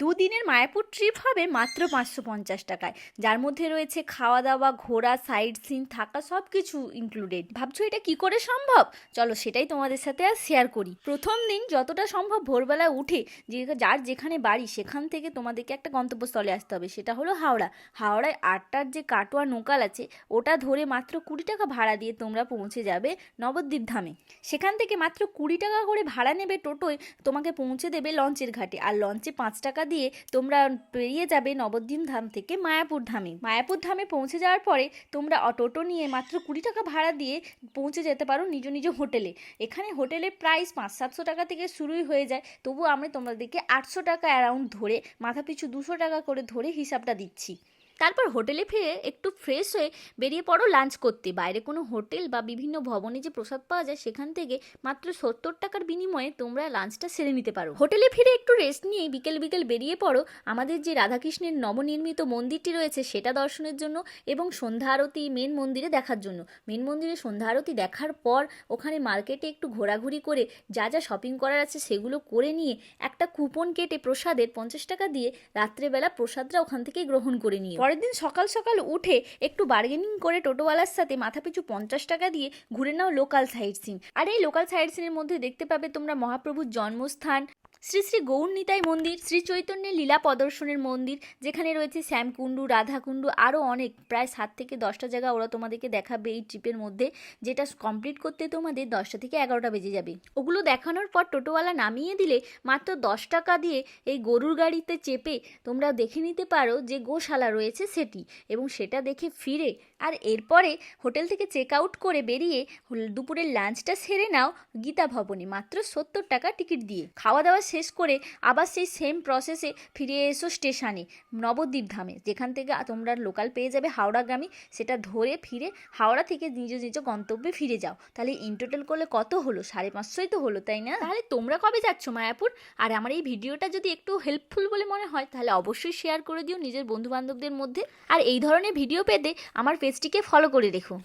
দুদিনের মায়াপুর ট্রিপ হবে মাত্র 550 টাকায়, যার মধ্যে রয়েছে খাওয়া দাওয়া, ঘোরা, সাইট সিন, থাকা, সব কিছু ইনক্লুডেড। ভাবছো এটা কি করে সম্ভব? চলো সেটাই তোমাদের সাথে আজ শেয়ার করি। প্রথম দিন যতটা সম্ভব ভোরবেলা উঠে যার যেখানে বাড়ি সেখান থেকে তোমাদেরকে একটা গন্তব্যস্থলে আসতে হবে, সেটা হলো হাওড়া। হাওড়ায় 8টার যে কাটোয়া লোকাল আছে ওটা ধরে মাত্র 20 টাকা ভাড়া দিয়ে তোমরা পৌঁছে যাবে নবদ্বীপ ধামে। সেখান থেকে মাত্র 20 টাকা করে ভাড়া নেবে টোটোয়, তোমাকে পৌঁছে দেবে লঞ্চের ঘাটে। আর লঞ্চে 5 টাকা দিয়ে তোমরা পেরিয়ে যাবে নবদ্বীপ ধাম থেকে মায়াপুর ধামে। মায়াপুর ধামে পৌঁছে যাওয়ার পরে তোমরা টোটো নিয়ে মাত্র 20 টাকা ভাড়া দিয়ে পৌঁছে যেতে পারো নিজ নিজ হোটেলে। এখানে হোটেলের প্রাইস 500-700 টাকা থেকে শুরুই হয়ে যায়, তবু আমি তোমাদেরকে 800 টাকা অ্যারাউন্ড ধরে, মাথাপিছু 200 টাকা করে ধরে হিসাবটা দিচ্ছি। তারপর হোটেলে ফিরে একটু ফ্রেশ হয়ে বেরিয়ে পড়ো লাঞ্চ করতে। বাইরে কোনো হোটেল বা বিভিন্ন ভবনে যে প্রসাদ পাওয়া যায় সেখান থেকে মাত্র 70 টাকার বিনিময়ে তোমরা লাঞ্চটা সেরে নিতে পারো। হোটেলে ফিরে একটু রেস্ট নিয়ে বিকেল বিকেল বেরিয়ে পড়ো আমাদের যে রাধাকৃষ্ণের নবনির্মিত মন্দিরটি রয়েছে সেটা দর্শনের জন্য এবং সন্ধ্যা আরতি মেন মন্দিরে দেখার জন্য। মেন মন্দিরে সন্ধ্যা আরতি দেখার পর ওখানে মার্কেটে একটু ঘোরাঘুরি করে যা যা শপিং করার আছে সেগুলো করে নিয়ে একটা কুপন কেটে প্রসাদের 50 টাকা দিয়ে রাত্রেবেলা প্রসাদটা ওখান থেকেই গ্রহণ করে নিও। পরের দিন সকাল সকাল উঠে একটু বার্গেনিং করে টোটোওয়ালার সাথে মাথাপিছু 50 টাকা দিয়ে ঘুরে নাও লোকাল সাইট সিন। আর এই লোকাল সাইট সিনের মধ্যে দেখতে পাবে তোমরা মহাপ্রভুর জন্মস্থান, শ্রী শ্রী গৌর নিতাই মন্দির, শ্রী চৈতন্যের লীলা প্রদর্শনের মন্দির, যেখানে রয়েছে শ্যামকুণ্ডু, রাধাকুণ্ডু, আরও অনেক, প্রায় 7 থেকে 10টা জায়গা ওরা তোমাদেরকে দেখাবে এই ট্রিপের মধ্যে, যেটা কমপ্লিট করতে তোমাদের 10টা থেকে 11টা বেজে যাবে। ওগুলো দেখানোর পর টোটোওয়ালা নামিয়ে দিলে মাত্র 10 টাকা দিয়ে এই গরুর গাড়িতে চেপে তোমরা দেখে নিতে পারো যে গোশালা রয়েছে সেটি, এবং সেটা দেখে ফিরে আর এরপরে হোটেল থেকে চেক আউট করে বেরিয়ে দুপুরের লাঞ্চটা সেরে নাও গীতা ভবনে মাত্র 70 টাকা টিকিট দিয়ে। খাওয়া দাওয়া শেষ করে আবার সেই সেম প্রসেসে ফিরে এসো স্টেশনে নবদ্বীপ ধামে, যেখান থেকে তোমরা লোকাল পেয়ে যাবে হাওড়াগামী, সেটা ধরে ফিরে হাওড়া থেকে নিজ নিজ গন্তব্যে ফিরে যাও। তাহলে ইন টোটাল করলে কত হলো? 550 তো হলো, তাই না? তাহলে তোমরা কবে যাচ্ছ মায়াপুর? আর আমার এই ভিডিওটা যদি একটু হেল্পফুল বলে মনে হয় তাহলে অবশ্যই শেয়ার করে দিও নিজের বন্ধু বান্ধবদের মধ্যে। আর এই ধরনের ভিডিও পেতে আমার পেজটিকে ফলো করে রেখো।